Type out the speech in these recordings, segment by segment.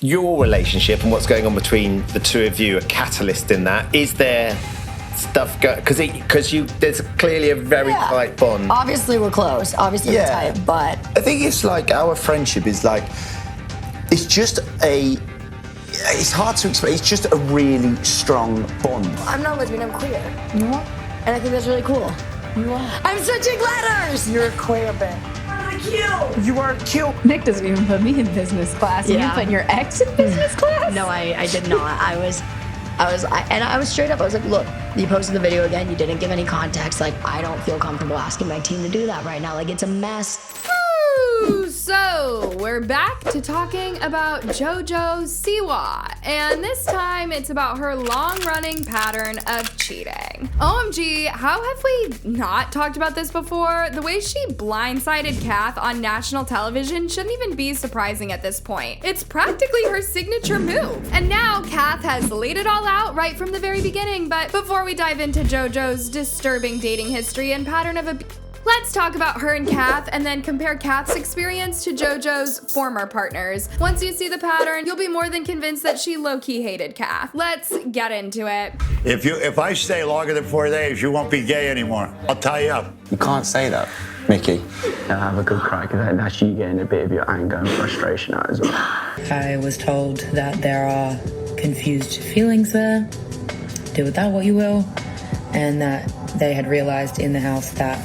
your relationship and what's going on between the two of you a catalyst in that? Is there stuff because there's clearly a very tight bond? Obviously we're close. Obviously we're tight, but I think it's like our friendship is like it's hard to explain. It's just a really strong bond. I'm not lesbian, I'm queer. You are? And I think that's really cool. You are? I'm switching letters! You're queer, Ben. You are cute. Nick doesn't even put me in business class. Yeah. You putting your ex in business class? No, I did not. I was straight up. I was like, look, you posted the video again. You didn't give any context. Like, I don't feel comfortable asking my team to do that right now. Like, it's a mess. So, we're back to talking about Jojo Siwa, and this time it's about her long-running pattern of cheating. OMG, how have we not talked about this before? The way she blindsided Kath on national television shouldn't even be surprising at this point. It's practically her signature move. And now Kath has laid it all out right from the very beginning, but before we dive into Jojo's disturbing dating history and pattern of abuse, let's talk about her and Kath and then compare Kath's experience to Jojo's former partners. Once you see the pattern, you'll be more than convinced that she low-key hated Kath. Let's get into it. If I stay longer than 4 days, you won't be gay anymore. I'll tie you up. You can't say that, Mickey. Have a good cry, because that's you getting a bit of your anger and frustration out as well. I was told that there are confused feelings there. Do with that what you will. And that they had realized in the house that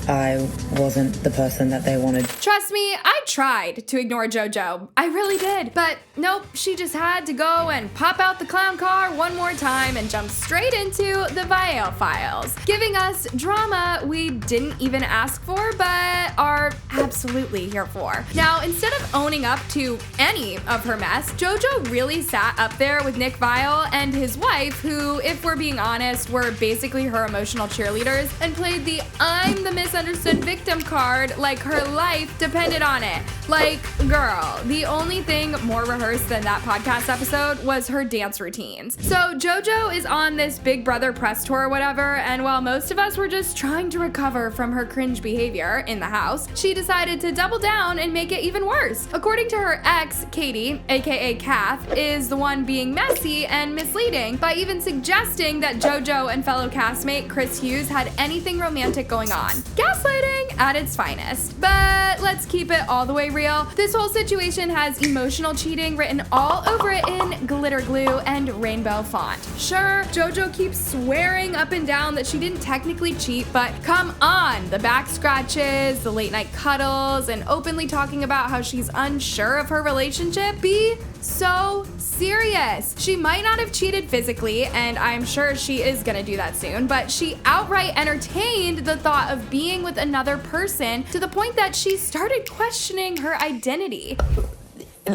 I wasn't the person that they wanted. Trust me, I tried to ignore Jojo. I really did. But nope, she just had to go and pop out the clown car one more time and jump straight into the Vial files, giving us drama we didn't even ask for, but are absolutely here for. Now, instead of owning up to any of her mess, Jojo really sat up there with Nick Vial and his wife, who, if we're being honest, were basically her emotional cheerleaders, and played the I'm the misunderstood victim card like her life depended on it. Like, girl, the only thing more rehearsed than that podcast episode was her dance routines. So Jojo is on this Big Brother press tour or whatever, and while most of us were just trying to recover from her cringe behavior in the house, she decided to double down and make it even worse. According to her ex, Katie, aka Kath, is the one being messy and misleading by even suggesting that Jojo and fellow castmate Chris Hughes had anything romantic going on. Gaslighting at its finest. But let's keep it all the way real. This whole situation has emotional cheating written all over it in glitter glue and rainbow font. Sure, Jojo keeps swearing up and down that she didn't technically cheat, but come on, the back scratches, the late night cuddles, and openly talking about how she's unsure of her relationship. Be so serious. She might not have cheated physically, and I'm sure she is gonna do that soon, but she outright entertained the thought of being with another person to the point that she started questioning her identity.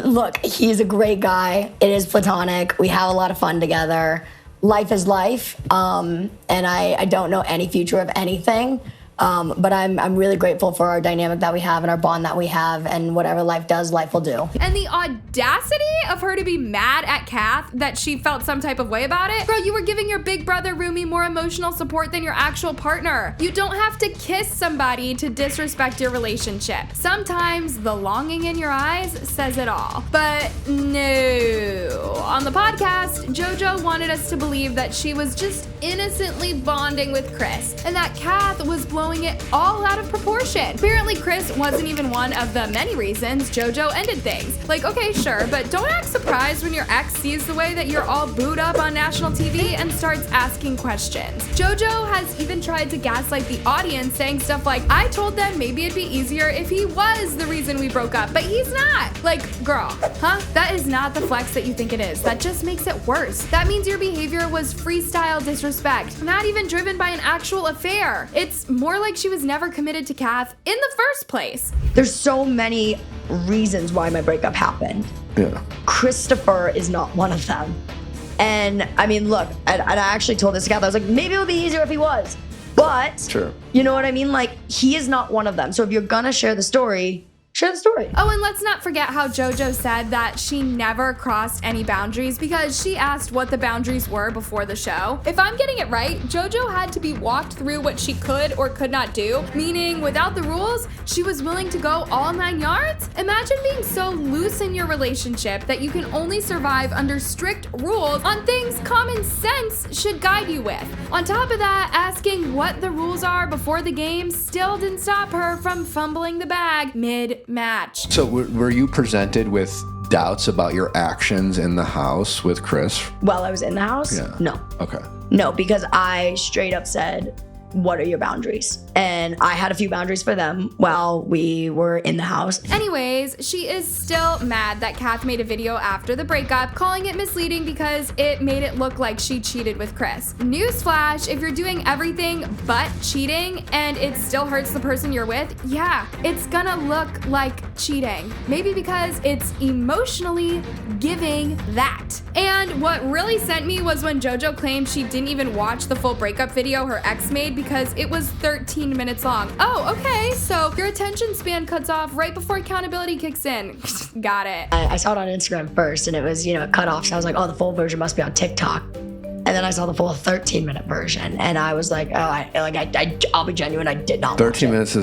Look, he's a great guy. It is platonic. We have a lot of fun together. Life is life, and I don't know any future of anything. But I'm really grateful for our dynamic that we have and our bond that we have, and whatever life does, life will do. And the audacity of her to be mad at Kath that she felt some type of way about it. Girl, you were giving your big brother roomie more emotional support than your actual partner. You don't have to kiss somebody to disrespect your relationship. Sometimes the longing in your eyes says it all. But no. On the podcast, Jojo wanted us to believe that she was just innocently bonding with Chris, and that Kath was blowing it all out of proportion. Apparently, Chris wasn't even one of the many reasons Jojo ended things. Like, okay, sure, but don't act surprised when your ex sees the way that you're all booed up on national TV and starts asking questions. Jojo has even tried to gaslight the audience, saying stuff like, I told them maybe it'd be easier if he was the reason we broke up, but he's not. Like, girl, huh? That is not the flex that you think it is. That just makes it worse. That means your behavior was freestyle disrespect, not even driven by an actual affair. It's more like she was never committed to Kath in the first place. There's so many reasons why my breakup happened. Yeah. Christopher is not one of them. And I mean, look, and I actually told this to Kath, I was like, maybe it would be easier if he was. But, True. You know what I mean? Like, he is not one of them. So if you're gonna share the story, share the story. Oh, and let's not forget how Jojo said that she never crossed any boundaries because she asked what the boundaries were before the show. If I'm getting it right, Jojo had to be walked through what she could or could not do, meaning without the rules, she was willing to go all 9 yards? Imagine being so loose in your relationship that you can only survive under strict rules on things common sense should guide you with. On top of that, asking what the rules are before the game still didn't stop her from fumbling the bag mid-match. So were you presented with doubts about your actions in the house with Chris? While I was in the house? Yeah. No. Okay. No, because I straight up said, what are your boundaries? And I had a few boundaries for them while we were in the house. Anyways, she is still mad that Kath made a video after the breakup, calling it misleading because it made it look like she cheated with Chris. Newsflash, if you're doing everything but cheating and it still hurts the person you're with, yeah, it's gonna look like cheating. Maybe because it's emotionally giving that. And what really sent me was when Jojo claimed she didn't even watch the full breakup video her ex made because it was 13 minutes long. Oh, okay, so your attention span cuts off right before accountability kicks in. Got it. I saw it on Instagram first and it was, cut off. So I was like, oh, the full version must be on TikTok. And then I saw the full 13-minute version, and I was like, I'll be genuine, I did not watch it. 13 minutes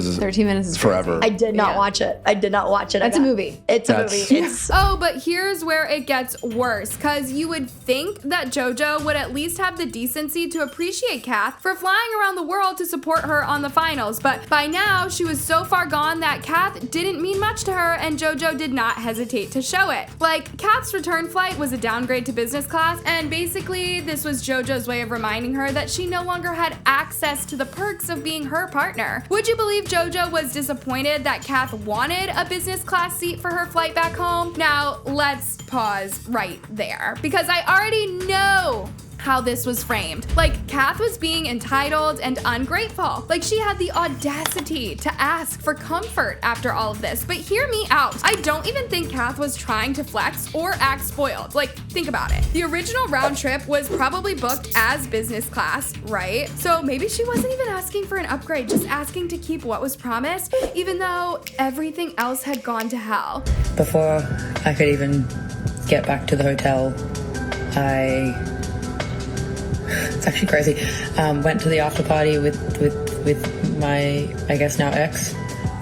is forever. I did not watch it. I did not watch it. That's a movie. It's a movie. Oh, but here's where it gets worse, because you would think that Jojo would at least have the decency to appreciate Kath for flying around the world to support her on the finals, but by now, she was so far gone that Kath didn't mean much to her, and Jojo did not hesitate to show it. Like, Kath's return flight was a downgrade to business class, and basically, this was Jojo's way of reminding her that she no longer had access to the perks of being her partner. Would you believe Jojo was disappointed that Kath wanted a business class seat for her flight back home? Now, let's pause right there, because I already know how this was framed. Like, Kath was being entitled and ungrateful. Like, she had the audacity to ask for comfort after all of this. But hear me out. I don't even think Kath was trying to flex or act spoiled. Like, think about it. The original round trip was probably booked as business class, right? So maybe she wasn't even asking for an upgrade, just asking to keep what was promised, even though everything else had gone to hell. Before I could even get back to the hotel, it's actually crazy. Went to the after party with my, I guess now ex,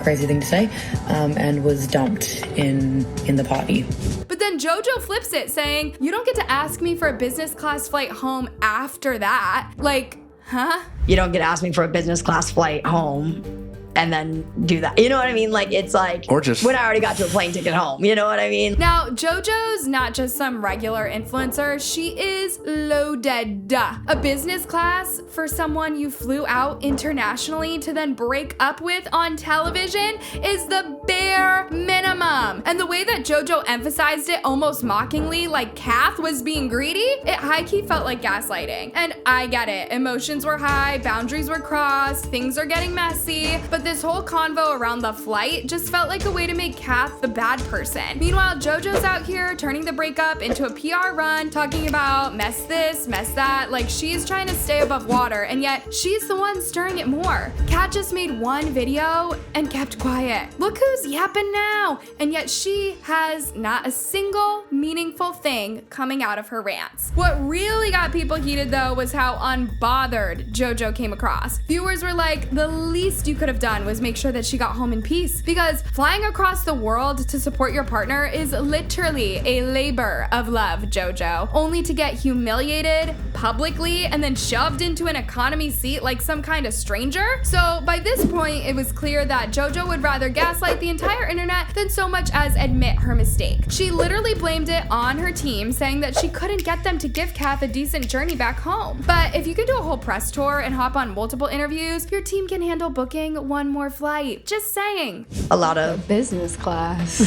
crazy thing to say, and was dumped in the party. But then Jojo flips it, saying, "You don't get to ask me for a business class flight home after that." Like, huh? You don't get to ask me for a business class flight home and then do that. You know what I mean? Like, it's like, or just when I already got to a plane ticket home. You know what I mean? Now, Jojo's not just some regular influencer. She is loaded. A business class for someone you flew out internationally to then break up with on television is the bare minimum. And the way that Jojo emphasized it almost mockingly, like Kath was being greedy, it high-key felt like gaslighting. And I get it. Emotions were high, boundaries were crossed, things are getting messy, but this whole convo around the flight just felt like a way to make Kath the bad person. Meanwhile, Jojo's out here turning the breakup into a PR run, talking about mess this, mess that, like she's trying to stay above water, and yet she's the one stirring it more. Kat just made one video and kept quiet. Look who's yapping now, and yet she has not a single meaningful thing coming out of her rants. What really got people heated though was how unbothered Jojo came across. Viewers were like, the least you could have done was make sure that she got home in peace, because flying across the world to support your partner is literally a labor of love, Jojo, only to get humiliated publicly and then shoved into an economy seat like some kind of stranger. So by this point, it was clear that Jojo would rather gaslight the entire internet than so much as admit her mistake. She literally blamed it on her team, saying that she couldn't get them to give Kath a decent journey back home. But if you can do a whole press tour and hop on multiple interviews, your team can handle booking one more flight. Just saying. A lot of business class.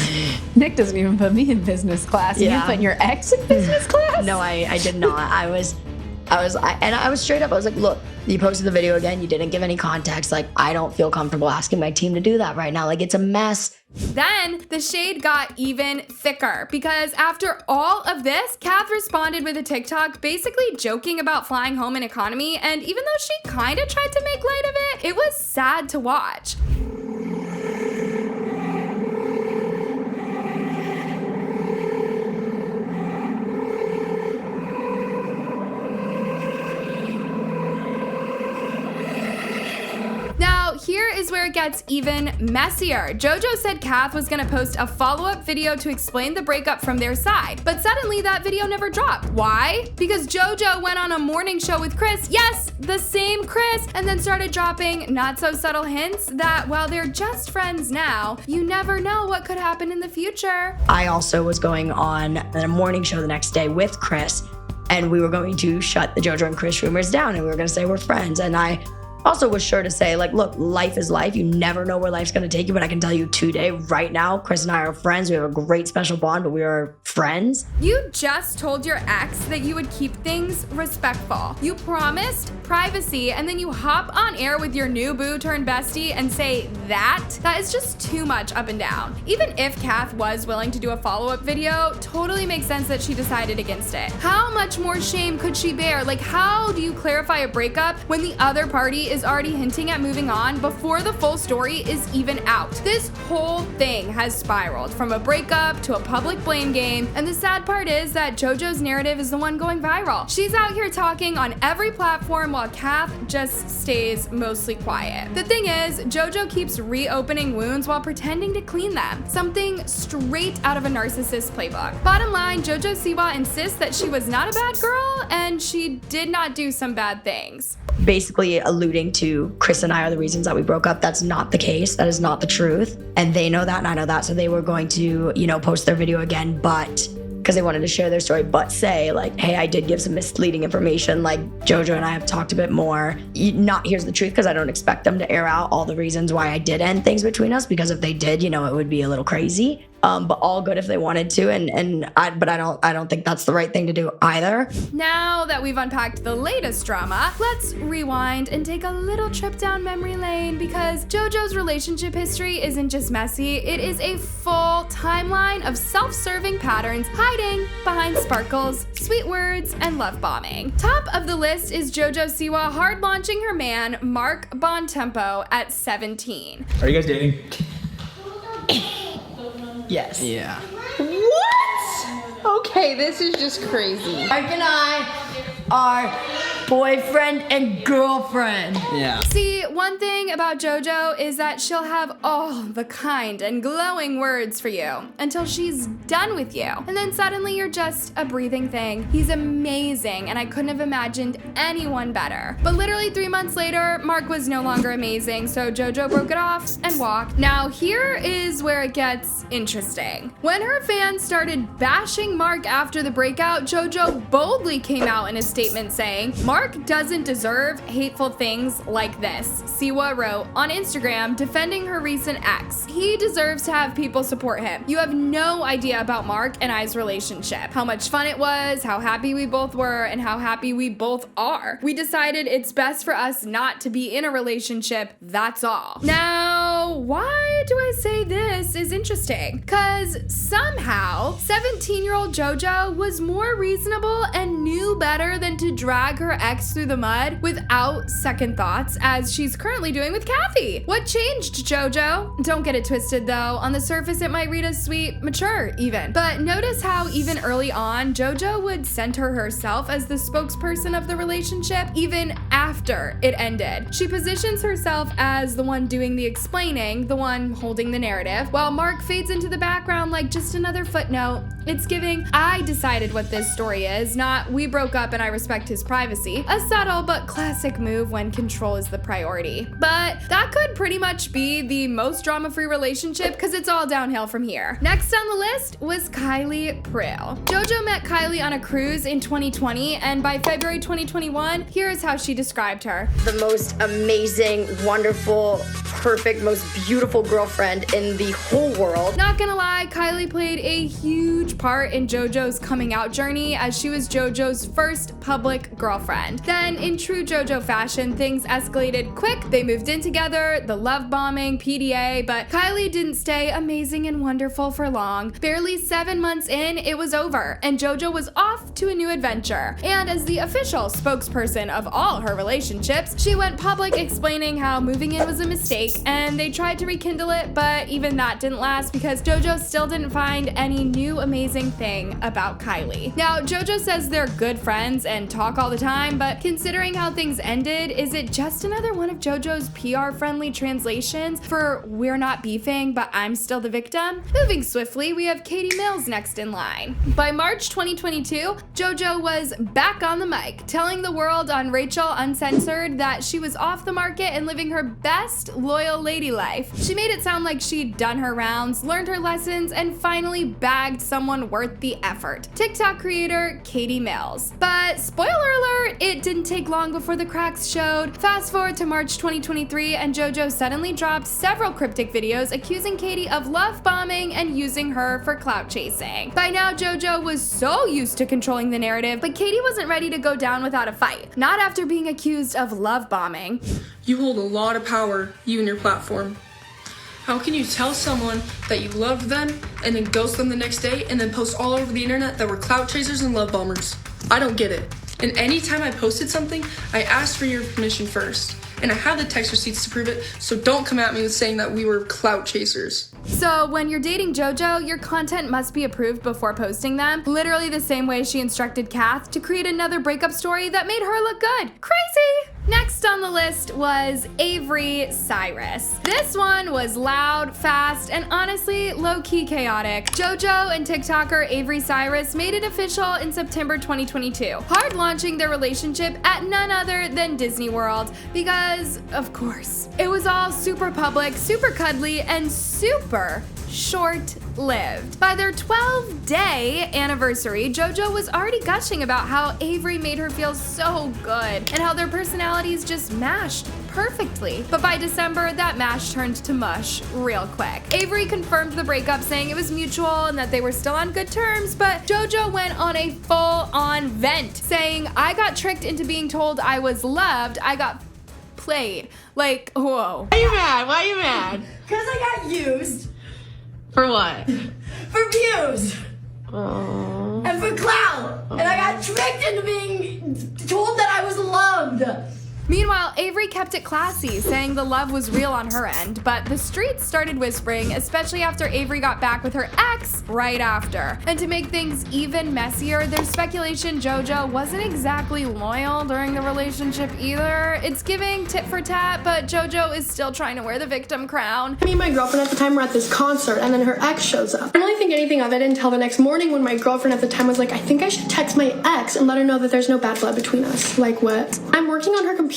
Nick doesn't even put me in business class. Yeah. You put your ex in business class? No, I did not. I was straight up. I was like, look, you posted the video again. You didn't give any context. Like, I don't feel comfortable asking my team to do that right now. Like, it's a mess. Then the shade got even thicker, because after all of this, Kath responded with a TikTok basically joking about flying home in economy, and even though she kind of tried to make light of it, it was sad to watch. where it gets even messier. Jojo said Kath was gonna post a follow-up video to explain the breakup from their side, but suddenly that video never dropped. Why? Because Jojo went on a morning show with Chris, yes, the same Chris, and then started dropping not-so-subtle hints that while they're just friends now, you never know what could happen in the future. I also was going on a morning show the next day with Chris, and we were going to shut the Jojo and Chris rumors down, and we were going to say we're friends. And I also was sure to say, like, look, life is life. You never know where life's going to take you, but I can tell you today, right now, Chris and I are friends. We have a great special bond, but we are friends. You just told your ex that you would keep things respectful. You promised privacy, and then you hop on air with your new boo turned bestie and say that? That is just too much up and down. Even if Kath was willing to do a follow-up video, totally makes sense that she decided against it. How much more shame could she bear? Like, how do you clarify a breakup when the other party is already hinting at moving on before the full story is even out? This whole thing has spiraled from a breakup to a public blame game, and the sad part is that Jojo's narrative is the one going viral. She's out here talking on every platform while Kath just stays mostly quiet. The thing is, Jojo keeps reopening wounds while pretending to clean them, something straight out of a narcissist playbook. Bottom line, Jojo Siwa insists that she was not a bad girl and she did not do some bad things. Basically alluding to Chris and I are the reasons that we broke up. That's not the case. That is not the truth. And they know that and I know that. So they were going to, post their video again, but because they wanted to share their story, but say like, hey, I did give some misleading information. Like Jojo and I have talked a bit more. Here's the truth, because I don't expect them to air out all the reasons why I did end things between us, because if they did, it would be a little crazy. But all good if they wanted to, but I don't think that's the right thing to do either. Now that we've unpacked the latest drama, let's rewind and take a little trip down memory lane, because JoJo's relationship history isn't just messy, it is a full timeline of self-serving patterns hiding behind sparkles, sweet words, and love bombing. Top of the list is Jojo Siwa hard launching her man, Mark Bontempo, at 17. Are you guys dating? Yes. Yeah. What? Okay, this is just crazy. Mark and I are boyfriend and girlfriend. Yeah. See, one thing about JoJo is that she'll have all the kind and glowing words for you until she's done with you. And then suddenly you're just a breathing thing. He's amazing, and I couldn't have imagined anyone better. But literally 3 months later, Mark was no longer amazing, so JoJo broke it off and walked. Now here is where it gets interesting. When her fans started bashing Mark after the breakout, JoJo boldly came out in a statement saying, Mark doesn't deserve hateful things like this, Siwa wrote on Instagram, defending her recent ex. He deserves to have people support him. You have no idea about Mark and I's relationship, how much fun it was, how happy we both were, and how happy we both are. We decided it's best for us not to be in a relationship, that's all. Now, why do I say this is interesting? Because somehow, 17-year-old JoJo was more reasonable and knew better than to drag her ex through the mud without second thoughts, as she's currently doing with Kathy. What changed, JoJo? Don't get it twisted though. On the surface, it might read as sweet, mature even. But notice how even early on, JoJo would center herself as the spokesperson of the relationship even after it ended. She positions herself as the one doing the explaining, the one holding the narrative, while Mark fades into the background like just another footnote. It's giving, I decided what this story is, not we broke up and I respect his privacy. A subtle but classic move when control is the priority. But that could pretty much be the most drama-free relationship, because it's all downhill from here. Next on the list was Kylie Prill. JoJo met Kylie on a cruise in 2020, and by February 2021, here's how she described her. The most amazing, wonderful, perfect, most beautiful girlfriend in the whole world. Not gonna lie, Kylie played a huge part in JoJo's coming out journey, as she was JoJo's first public girlfriend. Then, in true JoJo fashion, things escalated quick. They moved in together, the love bombing, PDA, but Kylie didn't stay amazing and wonderful for long. Barely 7 months in, it was over, and JoJo was off to a new adventure. And as the official spokesperson of all her relationships, she went public explaining how moving in was a mistake and they tried to rekindle it, but even that didn't last because Jojo still didn't find any new amazing thing about Kylie. Now, Jojo says they're good friends and talk all the time, but considering how things ended, is it just another one of Jojo's PR-friendly translations for "we're not beefing, but I'm still the victim"? Moving swiftly, we have Katie Mills next in line. By March 2022, Jojo was back on the mic, telling the world on Rachel Uncensored that she was off the market and living her best loyal lady life. She made it sound like she'd done her rounds, learned her lessons, and finally bagged someone worth the effort. TikTok creator Katie Mills. But spoiler alert, it didn't take long before the cracks showed. Fast forward to March 2023 and Jojo suddenly dropped several cryptic videos accusing Katie of love bombing and using her for clout chasing. By now, Jojo was so used to controlling the narrative, but Katie wasn't ready to go down without a fight. Not after being accused of love bombing. You hold a lot of power, you and your platform. How can you tell someone that you loved them and then ghost them the next day and then post all over the internet that we're clout chasers and love bombers? I don't get it. And anytime I posted something, I asked for your permission first. And I have the text receipts to prove it, so don't come at me with saying that we were clout chasers. So when you're dating Jojo, your content must be approved before posting them. Literally the same way she instructed Kath to create another breakup story that made her look good. Crazy! Next on the list was Avery Cyrus. This one was loud, fast, and honestly low-key chaotic. Jojo and TikToker Avery Cyrus made it official in September 2022, hard launching their relationship at none other than Disney World because, of course, it was all super public, super cuddly, and super short-lived. By their 12-day anniversary, Jojo was already gushing about how Avery made her feel so good and how their personalities just mashed perfectly. But by December, that mash turned to mush real quick. Avery confirmed the breakup, saying it was mutual and that they were still on good terms, but Jojo went on a full-on vent, saying, "I got tricked into being told I was loved. I got played." Like, whoa. Why are you mad? Why are you mad? Because I got used. For what? For views. Aww. And for clout. And I got tricked into being told that I was loved. Meanwhile, Avery kept it classy, saying the love was real on her end, but the streets started whispering, especially after Avery got back with her ex right after. And to make things even messier, there's speculation Jojo wasn't exactly loyal during the relationship either. It's giving tit for tat, but Jojo is still trying to wear the victim crown. Me and my girlfriend at the time were at this concert, and then her ex shows up. I didn't really think anything of it until the next morning when my girlfriend at the time was like, "I think I should text my ex and let her know that there's no bad blood between us." Like, what? I'm working on her computer,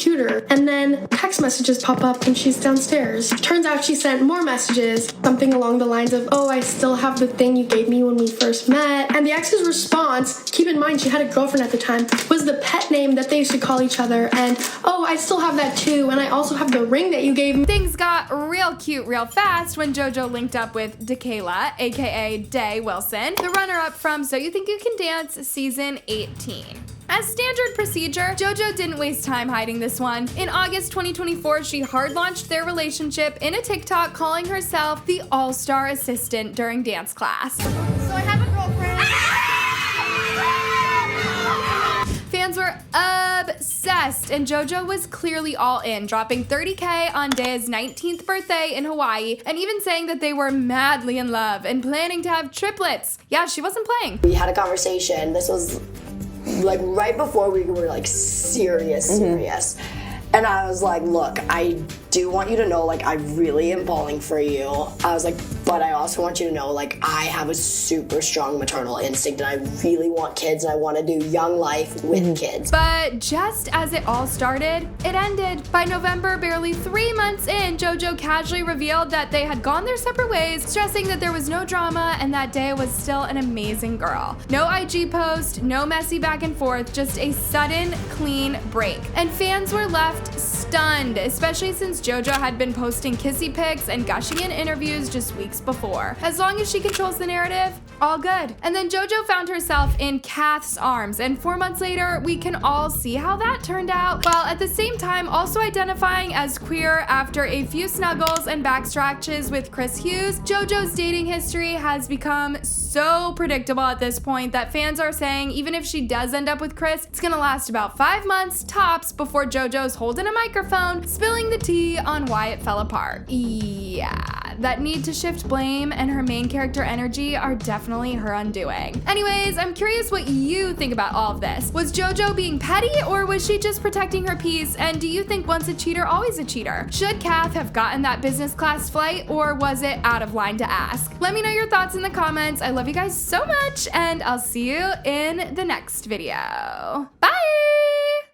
and then text messages pop up and she's downstairs. Turns out she sent more messages, something along the lines of, "Oh, I still have the thing you gave me when we first met." And the ex's response, keep in mind she had a girlfriend at the time, was the pet name that they used to call each other, and, "Oh, I still have that too, and I also have the ring that you gave me." Things got real cute real fast when Jojo linked up with Dakayla, aka Day Wilson, the runner-up from So You Think You Can Dance season 18. As standard procedure, Jojo didn't waste time hiding this one. In August 2024, she hard-launched their relationship in a TikTok calling herself the all-star assistant during dance class. So I have a girlfriend. Fans were obsessed, and Jojo was clearly all in, dropping 30K on Daya's 19th birthday in Hawaii, and even saying that they were madly in love and planning to have triplets. Yeah, she wasn't playing. We had a conversation. This was like right before we were like serious. And I was like, "Look, I do want you to know, like, I really am falling for you." I was like, "But I also want you to know, like, I have a super strong maternal instinct and I really want kids and I want to do young life with kids." But just as it all started, it ended. By November, barely 3 months in, Jojo casually revealed that they had gone their separate ways, stressing that there was no drama and that Daya was still an amazing girl. No IG post, no messy back and forth, just a sudden, clean break. And fans were left stunned, especially since Jojo had been posting kissy pics and gushing in interviews just weeks ex before. As long as she controls the narrative, all good. And then Jojo found herself in Kath's arms, and 4 months later, we can all see how that turned out, while at the same time also identifying as queer after a few snuggles and back scratches with Chris Hughes. Jojo's dating history has become so predictable at this point that fans are saying even if she does end up with Chris, it's gonna last about 5 months tops before Jojo's holding a microphone, spilling the tea on why it fell apart. Yeah, that need to shift blame and her main character energy are definitely her undoing. Anyways, I'm curious what you think about all of this. Was Jojo being petty, or was she just protecting her peace? And do you think once a cheater, always a cheater? Should Kath have gotten that business class flight, or was it out of line to ask? Let me know your thoughts in the comments. I love you guys so much, and I'll see you in the next video. Bye!